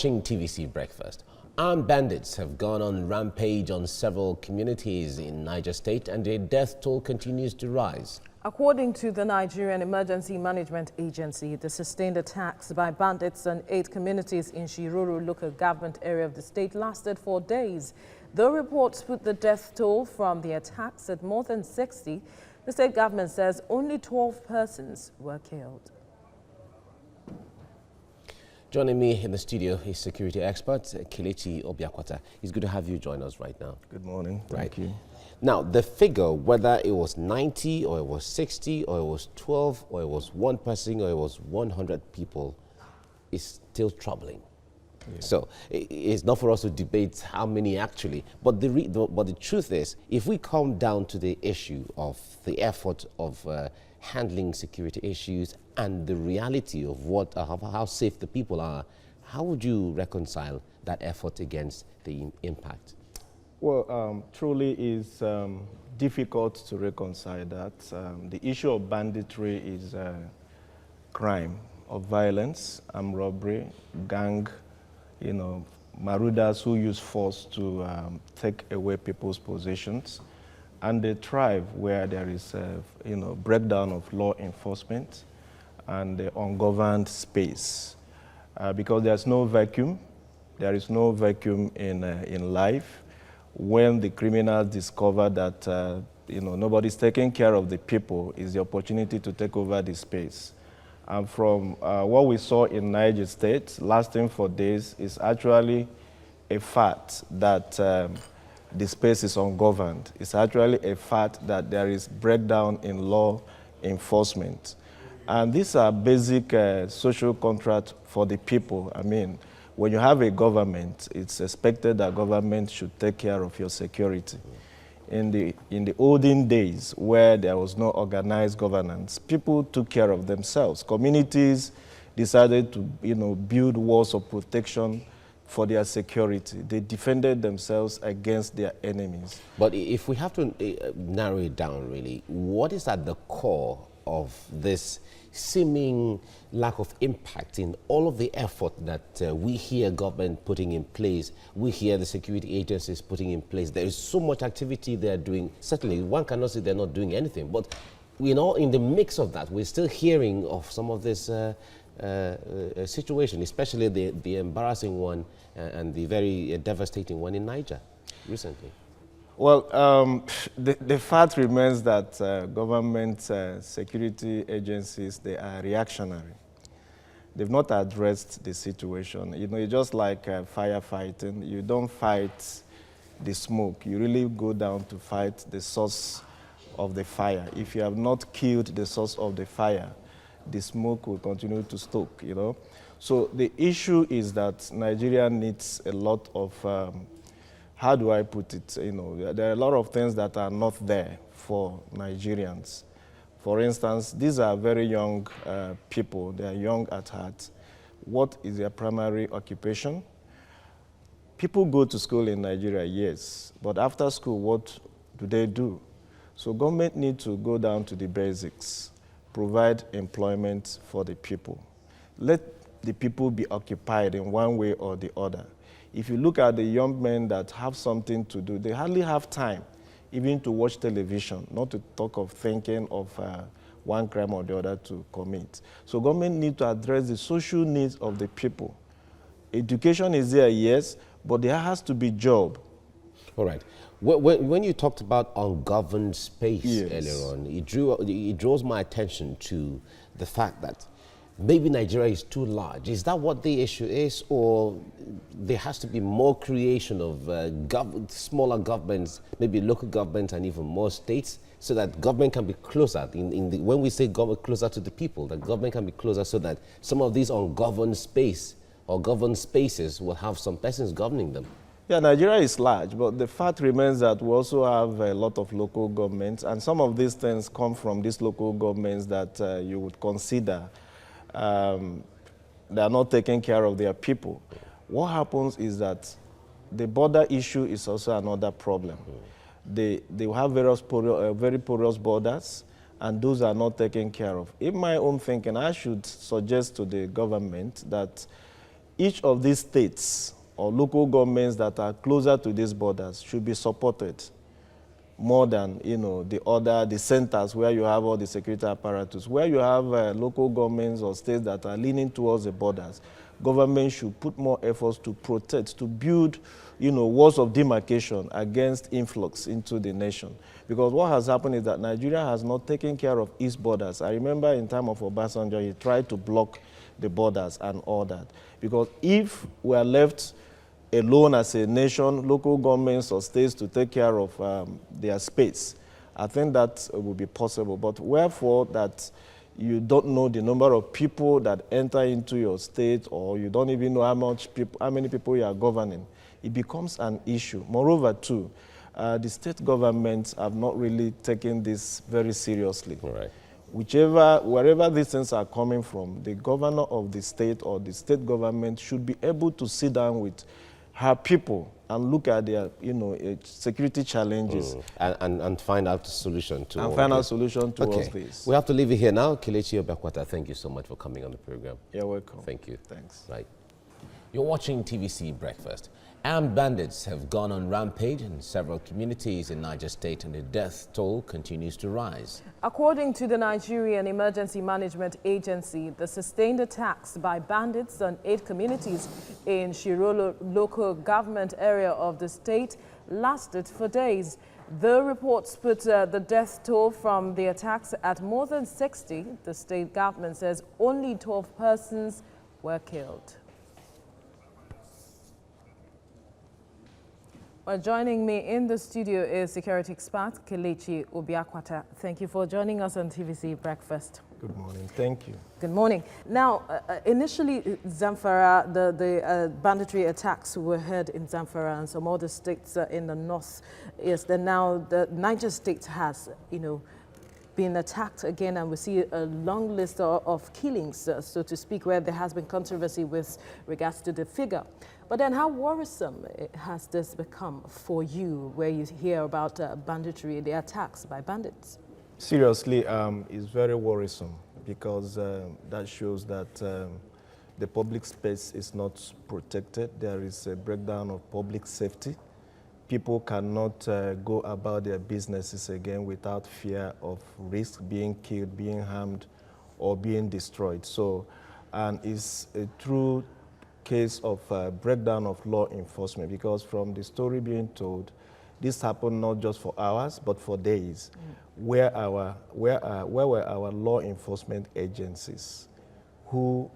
watching TVC Breakfast. Armed bandits have gone on rampage on several communities in Niger State, and their death toll continues to rise. According to the Nigerian Emergency Management Agency, the sustained attacks by bandits on 8 communities in Shiroro local government area of the state lasted 4 days. Though reports put the death toll from the attacks at more than 60, the state government says only 12 persons were killed. Joining me in the studio is security expert Kelechi Obiakwata. It's good to have you join us right now. Good morning. Thank you. Now, the figure, whether it was 90 or it was 60 or it was 12 or it was 1 person or it was 100 people, is still troubling. Yeah. So it's not for us to debate how many actually, but the truth is, if we come down to the issue of the effort of handling security issues and the reality of how safe the people are, how would you reconcile that effort against the impact? Well, truly is difficult to reconcile that. The issue of banditry is crime of violence, armed robbery, gang, marauders who use force to take away people's possessions. And they thrive where there is breakdown of law enforcement and the ungoverned space. Because there's no vacuum. There is no vacuum in life. When the criminals discover that nobody's taking care of the people, is the opportunity to take over the space. And from what we saw in Niger State, lasting for days, is actually a fact that the space is ungoverned. It's actually a fact that there is breakdown in law enforcement. And these are basic social contracts for the people. I mean, when you have a government, it's expected that government should take care of your security. In the olden days, where there was no organized governance, people took care of themselves. Communities decided to build walls of protection for their security. They defended themselves against their enemies. But if we have to narrow it down, really, what is at the core of this seeming lack of impact in all of the effort that we hear government putting in place, we hear the security agencies putting in place? There is so much activity they're doing. Certainly, one cannot say they're not doing anything, but in the mix of that, we're still hearing of some of this situation, especially the embarrassing one and the very devastating one in Niger recently. Well, the fact remains that government security agencies, they are reactionary. They've not addressed the situation. It's just like firefighting. You don't fight the smoke. You really go down to fight the source of the fire. If you have not killed the source of the fire, the smoke will continue to stoke, So the issue is that Nigeria needs a lot of how do I put it? There are a lot of things that are not there for Nigerians. For instance, these are very young people. They are young at heart. What is their primary occupation? People go to school in Nigeria, yes, but after school, what do? So government needs to go down to the basics, provide employment for the people. Let the people be occupied in one way or the other. If you look at the young men that have something to do, they hardly have time even to watch television, not to talk of thinking of one crime or the other to commit. So government needs to address the social needs of the people. Education is there, yes, but there has to be job. All right. When you talked about ungoverned space earlier on, it draws my attention to the fact that maybe Nigeria is too large. Is that what the issue is, or there has to be more creation of smaller governments, maybe local governments and even more states, so that government can be closer? When we say government closer to the people, that government can be closer so that some of these ungoverned space or governed spaces will have some persons governing them. Yeah, Nigeria is large, but the fact remains that we also have a lot of local governments, and some of these things come from these local governments that you would consider they are not taking care of their people. What happens is that the border issue is also another problem. They have very porous borders, and those are not taken care of. In my own thinking, I should suggest to the government that each of these states or local governments that are closer to these borders should be supported more than, the centers where you have all the security apparatus. Where you have local governments or states that are leaning towards the borders, government should put more efforts to protect, to build, walls of demarcation against influx into the nation. Because what has happened is that Nigeria has not taken care of its borders. I remember in time of Obasanjo, he tried to block the borders and all that. Because if we are left alone as a nation, local governments or states to take care of their space, I think that will be possible. But wherefore that you don't know the number of people that enter into your state, or you don't even know how many people you are governing, it becomes an issue. Moreover, too, the state governments have not really taken this very seriously. All right. Wherever these things are coming from, the governor of the state or the state government should be able to sit down with her people and look at their, security challenges. And find out the solution to and find out solution towards this. We have to leave it here now. Kelechi Obiakwata, thank you so much for coming on the program. You're welcome. Thank you. Thanks. Right. You're watching TVC Breakfast. Armed bandits have gone on rampage in several communities in Niger State, and the death toll continues to rise. According to the Nigerian Emergency Management Agency, the sustained attacks by bandits on 8 communities in Shirolo local government area of the state lasted for days. The reports put the death toll from the attacks at more than 60. The state government says only 12 persons were killed. Well, joining me in the studio is security expert Kelechi Obiakwata. Thank you for joining us on TVC Breakfast. Good morning. Thank you. Good morning. Now, initially, Zamfara, the banditry attacks were heard in Zamfara and some other states in the north. Yes, then now the Niger State has, been attacked again, and we see a long list of killings, so to speak, where there has been controversy with regards to the figure. But then how worrisome has this become for you, where you hear about banditry, the attacks by bandits? Seriously, it's very worrisome, because that shows that the public space is not protected. There is a breakdown of public safety. People cannot go about their businesses again without fear of risk, being killed, being harmed, or being destroyed. So, and it's a true case of breakdown of law enforcement, because from the story being told, this happened not just for hours, but for days. Where were our law enforcement agencies who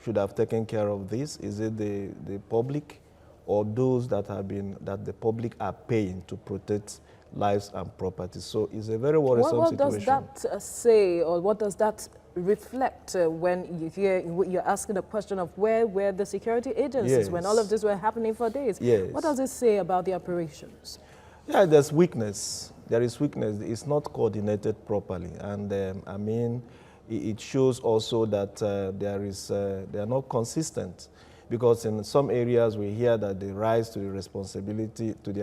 should have taken care of this? Is it the public, or those that the public are paying to protect lives and property? So it's a very worrisome situation. What does that say, or what does that reflect when you're asking the question of where were the security agencies when all of this were happening for days? Yes. What does it say about the operations? Yeah, there's weakness. There is weakness. It's not coordinated properly. And it shows also that they are not consistent. Because in some areas we hear that they rise to their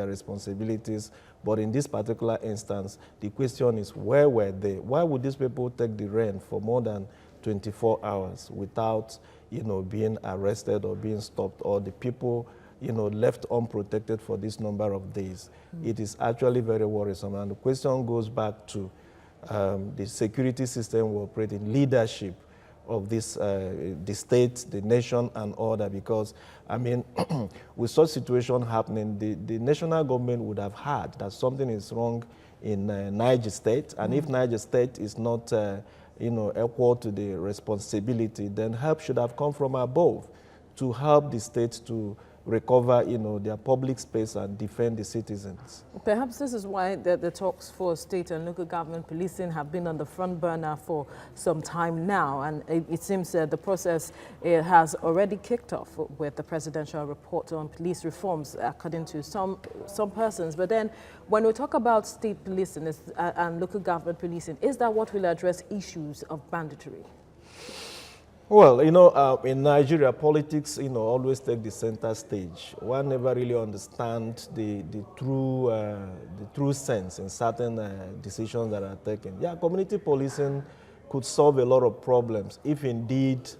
responsibilities, but in this particular instance, the question is, where were they? Why would these people take the reign for more than 24 hours without, being arrested or being stopped, or the people, left unprotected for this number of days? It is actually very worrisome, and the question goes back to the security system we operate in, leadership of this, the state, the nation, and all that. Because, with such situation happening, the national government would have heard that something is wrong in Niger State, and if Niger State is not, equal to the responsibility, then help should have come from above to help the state to recover, their public space and defend the citizens. Perhaps this is why the talks for state and local government policing have been on the front burner for some time now, and it seems the process has already kicked off with the presidential report on police reforms, according to some persons. But then, when we talk about state policing and local government policing, is that what will address issues of banditry? Well, in Nigeria, politics, always take the center stage. One never really understands the true sense in certain decisions that are taken. Yeah, community policing could solve a lot of problems if indeed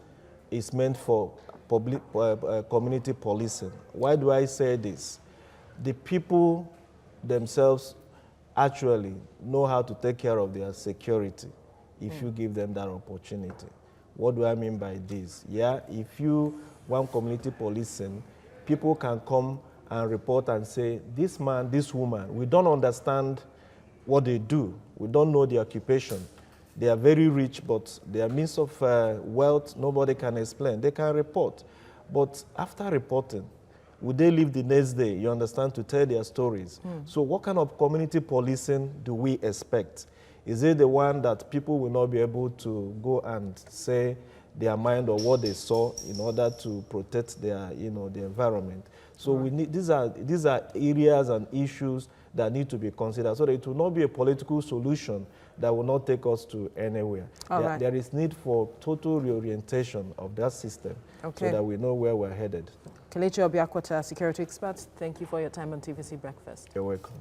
it's meant for community policing. Why do I say this? The people themselves actually know how to take care of their security if you give them that opportunity. What do I mean by this? Yeah, if you want community policing, people can come and report and say, this man, this woman, we don't understand what they do. We don't know the occupation. They are very rich, but their means of wealth, nobody can explain. They can report. But after reporting, would they leave the next day, you understand, to tell their stories? So what kind of community policing do we expect? Is it the one that people will not be able to go and say their mind or what they saw in order to protect their, the environment? So we need, these are areas and issues that need to be considered so that it will not be a political solution that will not take us to anywhere. There is need for total reorientation of that system so that we know where we're headed. Kelechi Obiakwata, security expert, thank you for your time on TVC Breakfast. You're welcome.